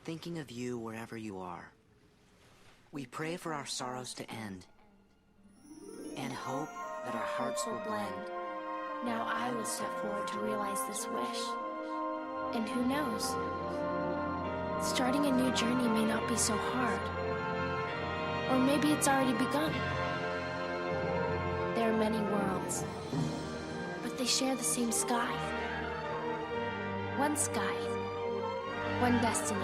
thinking of you wherever you are. We pray for our sorrows to end, and hope that our hearts will blend. Now I will step forward to realize this wish. And who knows? Starting a new journey may not be so hard. Or maybe it's already begun. There are many worlds, but they share the same sky. One sky, one destiny.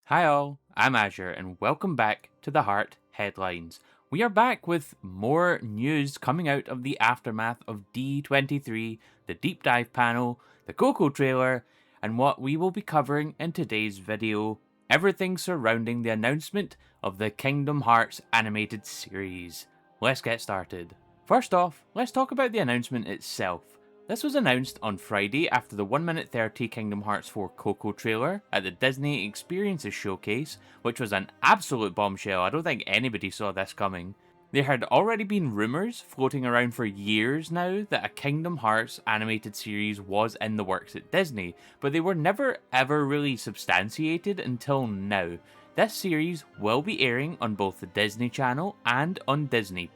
Hi all, I'm Azure and welcome back to the Heart Headlines. We are back with more news coming out of the aftermath of D23, the deep dive panel, the Coco trailer, and what we will be covering in today's video, everything surrounding the announcement of the Kingdom Hearts animated series. Let's get started. First off, let's talk about the announcement itself. This was announced on Friday after the 1 minute 30 Kingdom Hearts 4 Coco trailer at the Disney Experiences Showcase, which was an absolute bombshell. I don't think anybody saw this coming. There had already been rumours floating around for years now that a Kingdom Hearts animated series was in the works at Disney, but they were never ever really substantiated until now. This series will be airing on both the Disney Channel and on Disney+.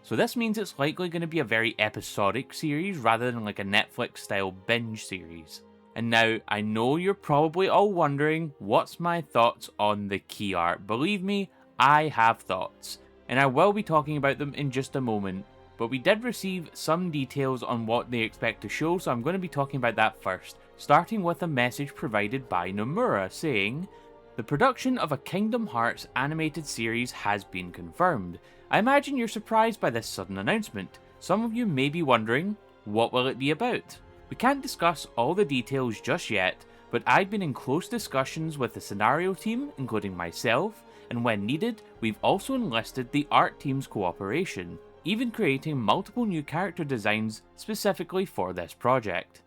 So this means it's likely going to be a very episodic series rather than like a Netflix style binge series. And now, I know you're probably all wondering what's my thoughts on the key art. Believe me, I have thoughts. And I will be talking about them in just a moment. But we did receive some details on what they expect to show, so I'm going to be talking about that first. Starting with a message provided by Nomura saying, "The production of a Kingdom Hearts animated series has been confirmed. I imagine you're surprised by this sudden announcement. Some of you may be wondering, what will it be about? We can't discuss all the details just yet, but I've been in close discussions with the scenario team, including myself, and when needed, we've also enlisted the art team's cooperation, even creating multiple new character designs specifically for this project.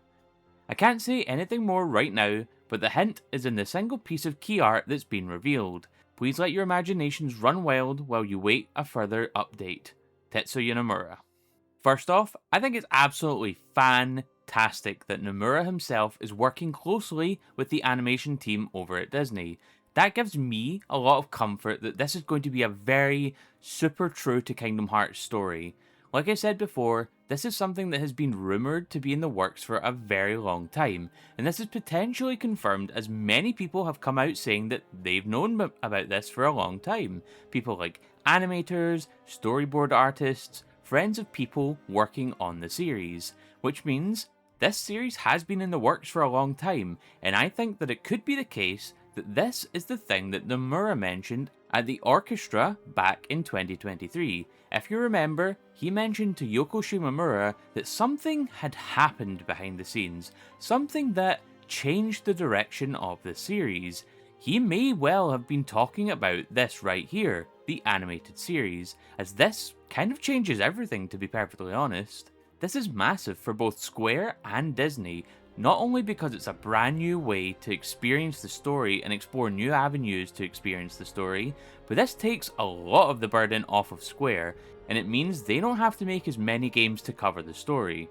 I can't say anything more right now, but the hint is in the single piece of key art that's been revealed. Please let your imaginations run wild while you wait a further update. Tetsuya Nomura." First off, I think it's absolutely fantastic that Nomura himself is working closely with the animation team over at Disney. That gives me a lot of comfort that this is going to be a very super true to Kingdom Hearts story. Like I said before, this is something that has been rumoured to be in the works for a very long time, and this is potentially confirmed as many people have come out saying that they've known about this for a long time. People like animators, storyboard artists, friends of people working on the series, which means this series has been in the works for a long time, and I think that it could be the case that this is the thing that Nomura mentioned at the orchestra back in 2023. If you remember, he mentioned to Yoko Shimomura that something had happened behind the scenes, something that changed the direction of the series. He may well have been talking about this right here, the animated series, as this kind of changes everything, to be perfectly honest. This is massive for both Square and Disney, not only because it's a brand new way to experience the story and explore new avenues to experience the story, but this takes a lot of the burden off of Square, and it means they don't have to make as many games to cover the story.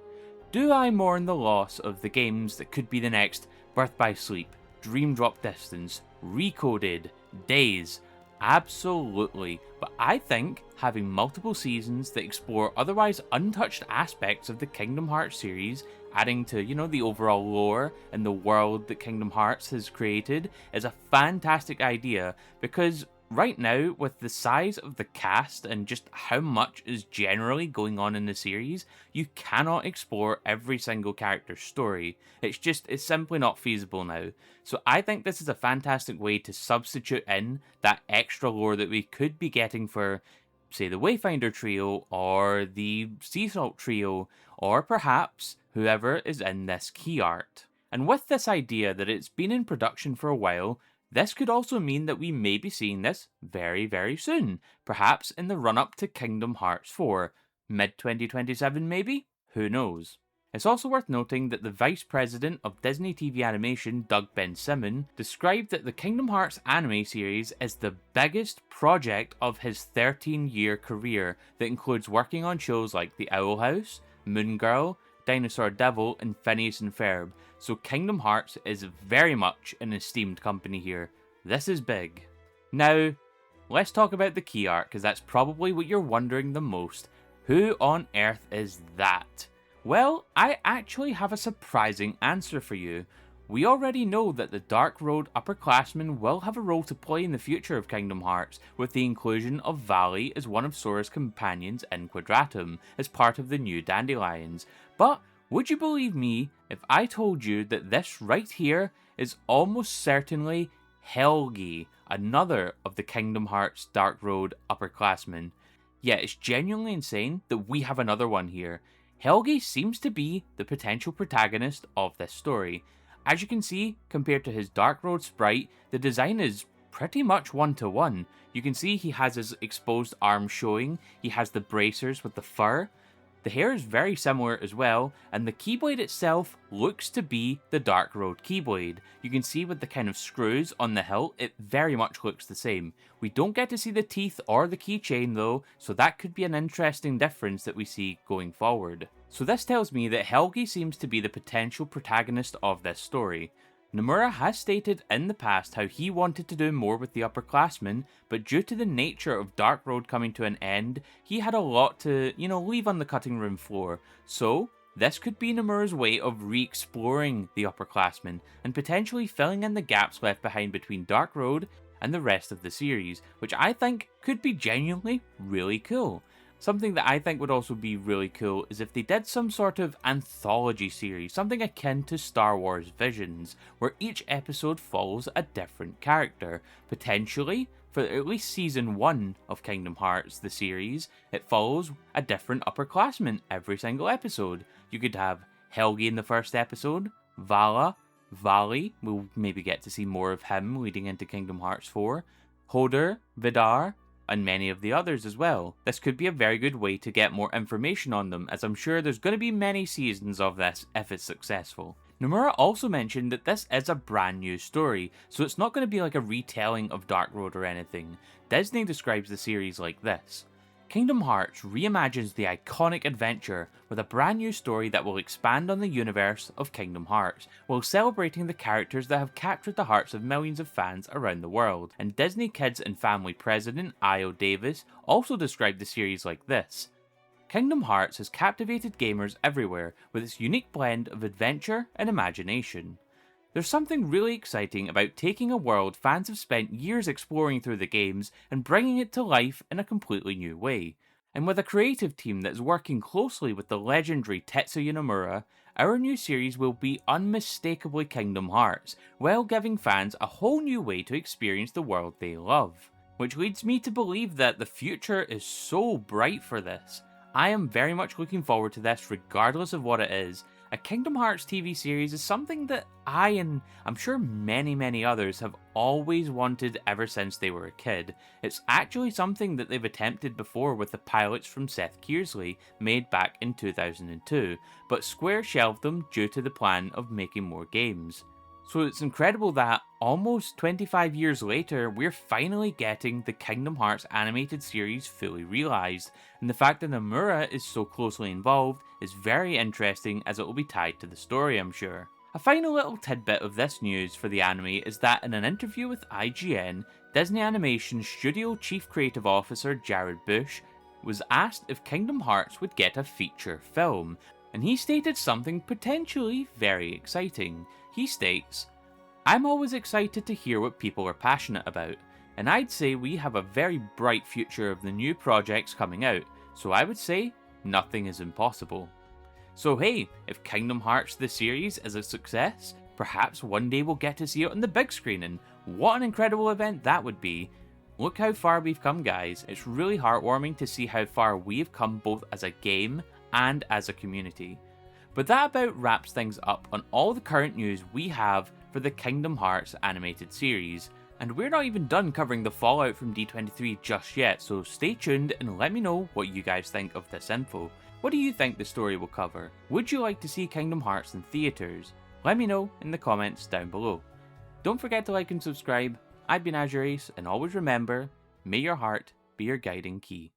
Do I mourn the loss of the games that could be the next Birth by Sleep, Dream Drop Distance, Recoded, Days? Absolutely, but I think having multiple seasons that explore otherwise untouched aspects of the Kingdom Hearts series, adding to, the overall lore and the world that Kingdom Hearts has created, is a fantastic idea, because right now, with the size of the cast and just how much is generally going on in the series, you cannot explore every single character's story. It's simply not feasible now. So I think this is a fantastic way to substitute in that extra lore that we could be getting for, say, the Wayfinder trio, or the Sea Salt trio, or perhaps whoever is in this key art. And with this idea that it's been in production for a while, this could also mean that we may be seeing this very, very soon, perhaps in the run-up to Kingdom Hearts 4. Mid-2027 maybe? Who knows? It's also worth noting that the Vice President of Disney TV Animation, Doug Ben-Simon, described that the Kingdom Hearts anime series is the biggest project of his 13-year career that includes working on shows like The Owl House, Moon Girl, Dinosaur Devil, and Phineas and Ferb, so Kingdom Hearts is very much an esteemed company here. This is big. Now, let's talk about the key art, because that's probably what you're wondering the most. Who on earth is that? Well, I actually have a surprising answer for you. We already know that the Dark Road upperclassmen will have a role to play in the future of Kingdom Hearts, with the inclusion of Valley as one of Sora's companions in Quadratum, as part of the new Dandelions. But would you believe me if I told you that this right here is almost certainly Helgi, another of the Kingdom Hearts Dark Road upperclassmen? Yeah, it's genuinely insane that we have another one here. Helgi seems to be the potential protagonist of this story. As you can see, compared to his Dark Road sprite, the design is pretty much one-to-one. You can see he has his exposed arms showing, he has the bracers with the fur. The hair is very similar as well, and the Keyblade itself looks to be the Dark Road Keyblade. You can see with the kind of screws on the hilt, it very much looks the same. We don't get to see the teeth or the keychain though, so that could be an interesting difference that we see going forward. So this tells me that Helgi seems to be the potential protagonist of this story. Nomura has stated in the past how he wanted to do more with the upperclassmen, but due to the nature of Dark Road coming to an end, he had a lot to, leave on the cutting room floor. So, this could be Nomura's way of re-exploring the upperclassmen, and potentially filling in the gaps left behind between Dark Road and the rest of the series, which I think could be genuinely really cool. Something that I think would also be really cool is if they did some sort of anthology series, something akin to Star Wars Visions, where each episode follows a different character. Potentially, for at least season 1 of Kingdom Hearts, the series, it follows a different upperclassman every single episode. You could have Helgi in the first episode, Valley, we'll maybe get to see more of him leading into Kingdom Hearts 4, Hoder, Vidar, and many of the others as well. This could be a very good way to get more information on them, as I'm sure there's going to be many seasons of this if it's successful. Nomura also mentioned that this is a brand new story, so it's not going to be like a retelling of Dark Road or anything. Disney describes the series like this: Kingdom Hearts reimagines the iconic adventure with a brand new story that will expand on the universe of Kingdom Hearts, while celebrating the characters that have captured the hearts of millions of fans around the world. And Disney Kids and Family President Io Davis also described the series like this: Kingdom Hearts has captivated gamers everywhere with its unique blend of adventure and imagination. There's something really exciting about taking a world fans have spent years exploring through the games and bringing it to life in a completely new way. And with a creative team that is working closely with the legendary Tetsuya Nomura, our new series will be unmistakably Kingdom Hearts, while giving fans a whole new way to experience the world they love. Which leads me to believe that the future is so bright for this. I am very much looking forward to this regardless of what it is. A Kingdom Hearts TV series is something that I, and I'm sure many others, have always wanted ever since they were a kid. It's actually something that they've attempted before with the pilots from Seth Kearsley, made back in 2002, but Square shelved them due to the plan of making more games. So it's incredible that, almost 25 years later, we're finally getting the Kingdom Hearts animated series fully realised, and the fact that Nomura is so closely involved is very interesting, as it will be tied to the story, I'm sure. A final little tidbit of this news for the anime is that in an interview with IGN, Disney Animation Studio Chief Creative Officer Jared Bush was asked if Kingdom Hearts would get a feature film, and he stated something potentially very exciting. He states, "I'm always excited to hear what people are passionate about, and I'd say we have a very bright future of the new projects coming out, so I would say nothing is impossible." So hey, if Kingdom Hearts the series is a success, perhaps one day we'll get to see it on the big screen, and what an incredible event that would be. Look how far we've come, guys. It's really heartwarming to see how far we've come both as a game and as a community. But that about wraps things up on all the current news we have for the Kingdom Hearts animated series. And we're not even done covering the fallout from D23 just yet, so stay tuned and let me know what you guys think of this info. What do you think the story will cover? Would you like to see Kingdom Hearts in theatres? Let me know in the comments down below. Don't forget to like and subscribe. I've been Azure Ace, and always remember, may your heart be your guiding key.